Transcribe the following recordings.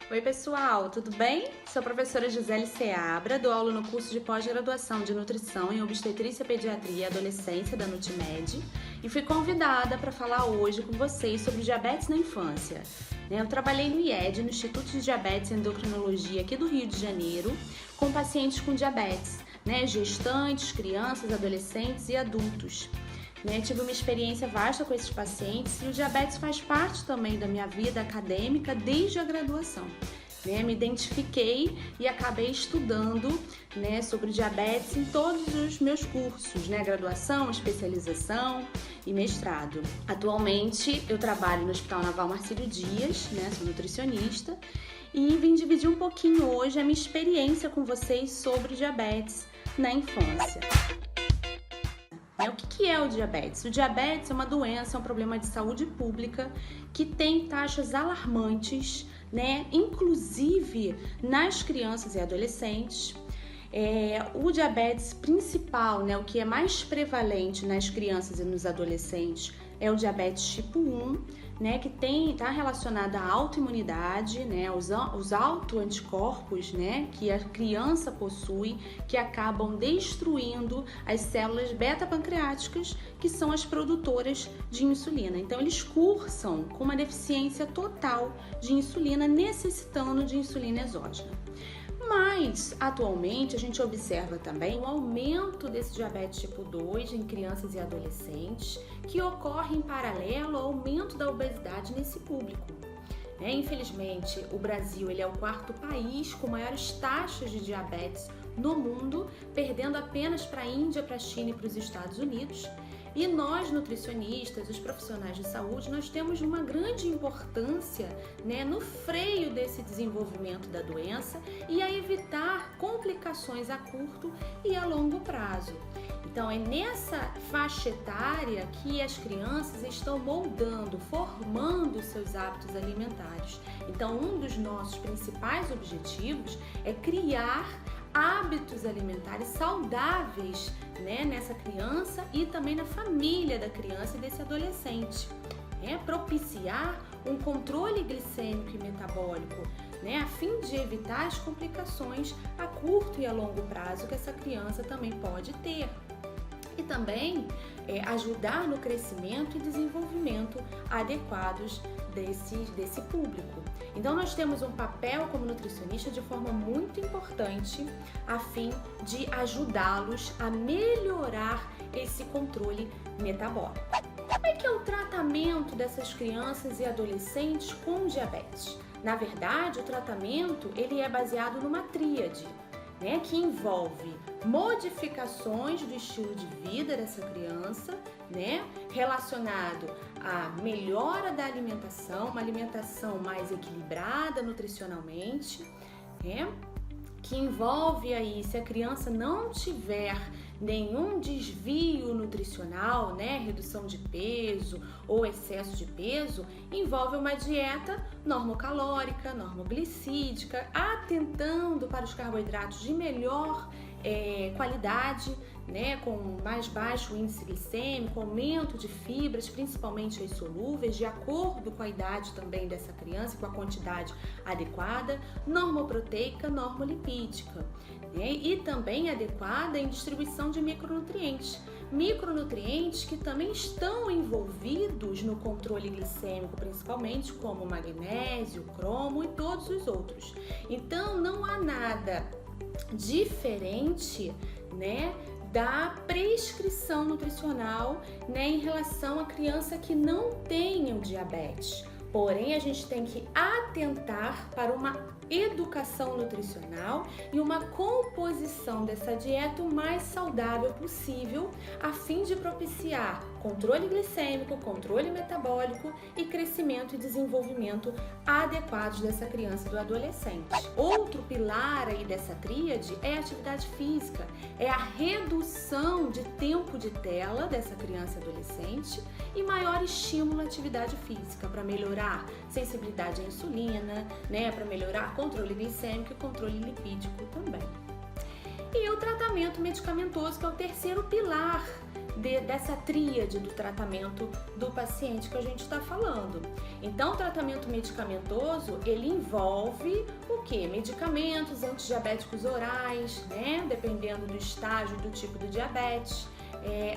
Oi pessoal, tudo bem? Sou a professora Gisele Seabra, dou aula no curso de pós-graduação de nutrição em obstetrícia, pediatria e adolescência da Nutmed e fui convidada para falar hoje com vocês sobre diabetes na infância. Eu trabalhei no IED, no Instituto de Diabetes e Endocrinologia aqui do Rio de Janeiro, com pacientes com diabetes, gestantes, crianças, adolescentes e adultos. Tive uma experiência vasta com esses pacientes e o diabetes faz parte também da minha vida acadêmica desde a graduação. Me identifiquei e acabei estudando sobre diabetes em todos os meus cursos, graduação, especialização e mestrado. Atualmente eu trabalho no Hospital Naval Marcílio Dias, sou nutricionista e vim dividir um pouquinho hoje a minha experiência com vocês sobre diabetes na infância. O que é o diabetes? O diabetes é uma doença, é um problema de saúde pública que tem taxas alarmantes, inclusive nas crianças e adolescentes. O diabetes principal, o que é mais prevalente nas crianças e nos adolescentes é o diabetes tipo 1, que está relacionado à autoimunidade, os autoanticorpos, que a criança possui, que acabam destruindo as células beta-pancreáticas, que são as produtoras de insulina. Então, eles cursam com uma deficiência total de insulina, necessitando de insulina exógena. Mas, atualmente, a gente observa também o aumento desse diabetes tipo 2 em crianças e adolescentes, que ocorre em paralelo ao aumento da obesidade nesse público. Infelizmente, o Brasil ele é o quarto país com maiores taxas de diabetes no mundo, perdendo apenas para a Índia, para a China e para os Estados Unidos. E nós, nutricionistas, os profissionais de saúde, nós temos uma grande importância no freio desse desenvolvimento da doença e a evitar complicações a curto e a longo prazo. Então, é nessa faixa etária que as crianças estão moldando, formando seus hábitos alimentares. Então, um dos nossos principais objetivos é criar hábitos alimentares saudáveis nessa criança e também na família da criança e desse adolescente. Propiciar um controle glicêmico e metabólico, a fim de evitar as complicações a curto e a longo prazo que essa criança também pode ter. E também ajudar no crescimento e desenvolvimento adequados desse público. Então, nós temos um papel como nutricionista de forma muito importante a fim de ajudá-los a melhorar esse controle metabólico. Como é que é o tratamento dessas crianças e adolescentes com diabetes? Na verdade, o tratamento ele é baseado numa tríade, que envolve modificações do estilo de vida dessa criança, relacionado à melhora da alimentação, uma alimentação mais equilibrada nutricionalmente, que envolve aí, se a criança não tiver nenhum desvio nutricional, redução de peso ou excesso de peso, envolve uma dieta normocalórica, normoglicídica, atentando para os carboidratos de melhor qualidade, com mais baixo índice glicêmico, aumento de fibras, principalmente as solúveis, de acordo com a idade também dessa criança, com a quantidade adequada, normoproteica, normolipídica, e também adequada em distribuição de micronutrientes. Micronutrientes que também estão envolvidos no controle glicêmico, principalmente como magnésio, cromo e todos os outros. Então, não há nada diferente, da prescrição nutricional, em relação à criança que não tenha o diabetes. Porém, a gente tem que atentar para uma educação nutricional e uma composição dessa dieta o mais saudável possível, a fim de propiciar controle glicêmico, controle metabólico e crescimento e desenvolvimento adequados dessa criança e do adolescente. Outro pilar aí dessa tríade é a atividade física, é a redução de tempo de tela dessa criança e adolescente e maior estímulo à atividade física para melhorar sensibilidade à insulina, para melhorar controle glicêmico e controle lipídico também. E o tratamento medicamentoso, que é o terceiro pilar, dessa tríade do tratamento do paciente que a gente está falando. Então, o tratamento medicamentoso, ele envolve o quê? Medicamentos antidiabéticos orais, né? Dependendo do estágio e do tipo do diabetes.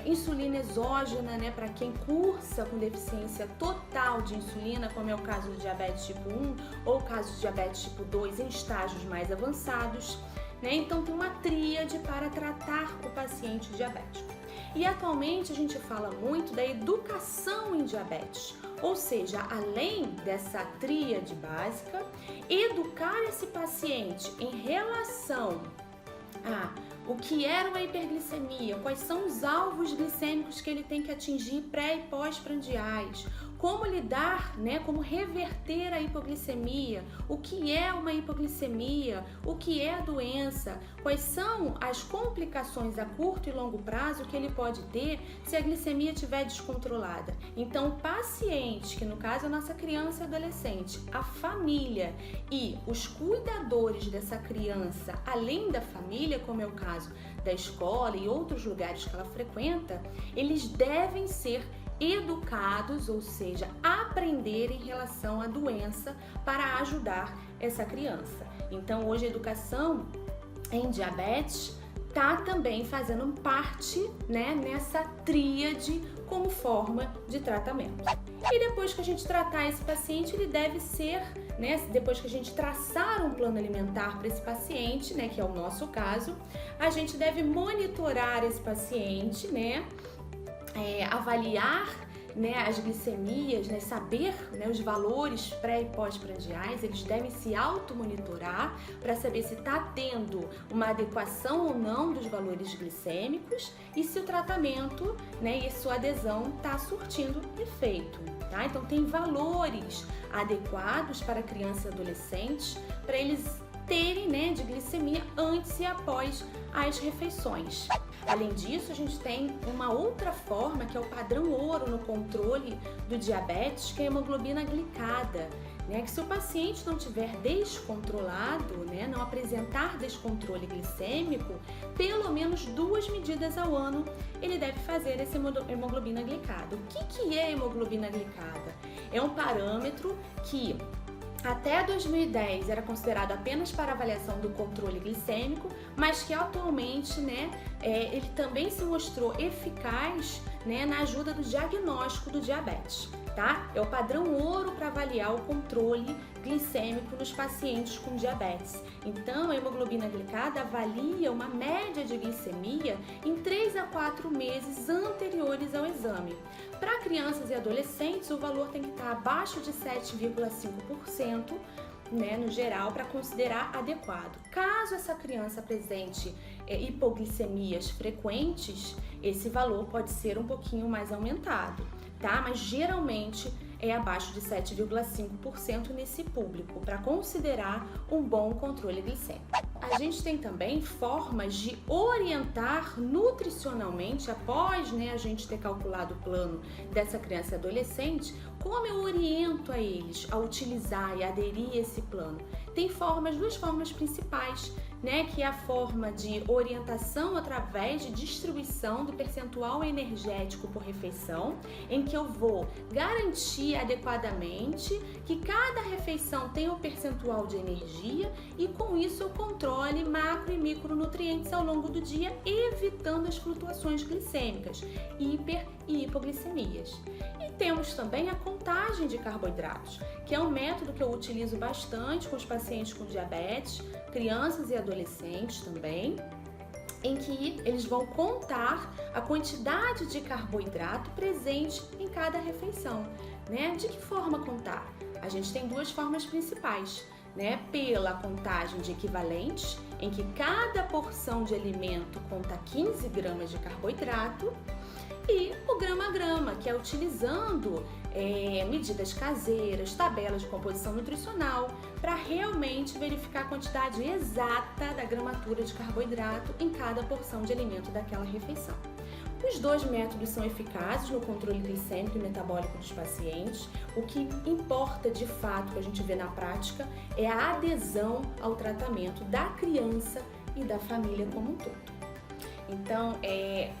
Insulina exógena, né, para quem cursa com deficiência total de insulina, como é o caso do diabetes tipo 1 ou o caso do diabetes tipo 2 em estágios mais avançados, né? Então tem uma tríade para tratar o paciente diabético. E atualmente a gente fala muito da educação em diabetes, ou seja, além dessa tríade básica, educar esse paciente em relação o que era uma hiperglicemia, quais são os alvos glicêmicos que ele tem que atingir pré e pós-prandiais, como lidar, né, como reverter a hipoglicemia, o que é uma hipoglicemia, o que é a doença, quais são as complicações a curto e longo prazo que ele pode ter se a glicemia estiver descontrolada. Então, o paciente, que no caso é a nossa criança e adolescente, a família e os cuidadores dessa criança, além da família, como é o caso da escola e outros lugares que ela frequenta, eles devem ser educados, ou seja, aprender em relação à doença para ajudar essa criança. Então, hoje a educação em diabetes está também fazendo parte, né, nessa tríade como forma de tratamento. E depois que a gente tratar esse paciente, ele deve ser, né, depois que a gente traçar um plano alimentar para esse paciente, né, que é o nosso caso, a gente deve monitorar esse paciente, né, avaliar, né, as glicemias, né, saber, né, os valores pré e pós-prandiais. Eles devem se automonitorar para saber se está tendo uma adequação ou não dos valores glicêmicos e se o tratamento, né, e sua adesão está surtindo efeito, tá? Então tem valores adequados para crianças e adolescentes para eles terem, né, de glicemia antes e após as refeições. Além disso, a gente tem uma outra forma que é o padrão ouro no controle do diabetes, que é a hemoglobina glicada, né? Que se o paciente não tiver descontrolado, né, não apresentar descontrole glicêmico, pelo menos 2 medidas ao ano ele deve fazer essa hemoglobina glicada. O que é hemoglobina glicada? É um parâmetro que até 2010 era considerado apenas para avaliação do controle glicêmico, mas que atualmente, né, ele também se mostrou eficaz, né, na ajuda do diagnóstico do diabetes, tá? É o padrão ouro para avaliar o controle glicêmico nos pacientes com diabetes. Então, a hemoglobina glicada avalia uma média de glicemia em 3 a 4 meses anteriores ao exame. Para crianças e adolescentes, o valor tem que estar abaixo de 7,5%, né, no geral, para considerar adequado. Caso essa criança apresente hipoglicemias frequentes, esse valor pode ser um pouquinho mais aumentado, tá? Mas geralmente é abaixo de 7,5% nesse público, para considerar um bom controle glicêmico. A gente tem também formas de orientar nutricionalmente, após, né, a gente ter calculado o plano dessa criança e adolescente, como eu oriento a eles a utilizar e aderir a esse plano. Tem duas formas principais, né, que é a forma de orientação através de distribuição do percentual energético por refeição, em que eu vou garantir adequadamente que cada refeição tenha um percentual de energia e com isso eu controle macro e micronutrientes ao longo do dia, evitando as flutuações glicêmicas, hiper e hipoglicemias. E temos também a contagem de carboidratos, que é um método que eu utilizo bastante com os pacientes com diabetes, crianças e adolescentes também, em que eles vão contar a quantidade de carboidrato presente em cada refeição, né? De que forma contar? A gente tem duas formas principais, né? Pela contagem de equivalentes, em que cada porção de alimento conta 15 gramas de carboidrato, e o grama a grama, que é utilizando medidas caseiras, tabelas de composição nutricional, para realmente verificar a quantidade exata da gramatura de carboidrato em cada porção de alimento daquela refeição. Os dois métodos são eficazes no controle glicêmico e metabólico dos pacientes. O que importa de fato, que a gente vê na prática, é a adesão ao tratamento da criança e da família como um todo. Então,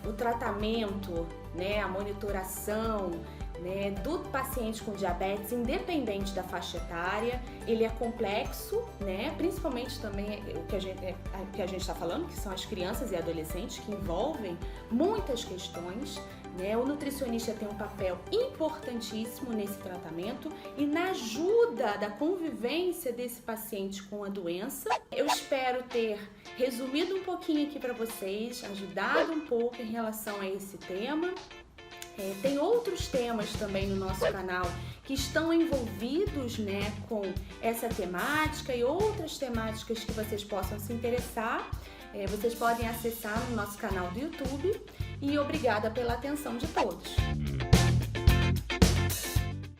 o tratamento, né, a monitoração, né, do paciente com diabetes, independente da faixa etária, ele é complexo, né, principalmente também o que a gente está falando, que são as crianças e adolescentes, que envolvem muitas questões, né. O nutricionista tem um papel importantíssimo nesse tratamento e na ajuda da convivência desse paciente com a doença. Eu espero ter resumido um pouquinho aqui para vocês, ajudado um pouco em relação a esse tema. Tem outros temas também no nosso canal que estão envolvidos, né, com essa temática e outras temáticas que vocês possam se interessar. Vocês podem acessar no nosso canal do YouTube e obrigada pela atenção de todos.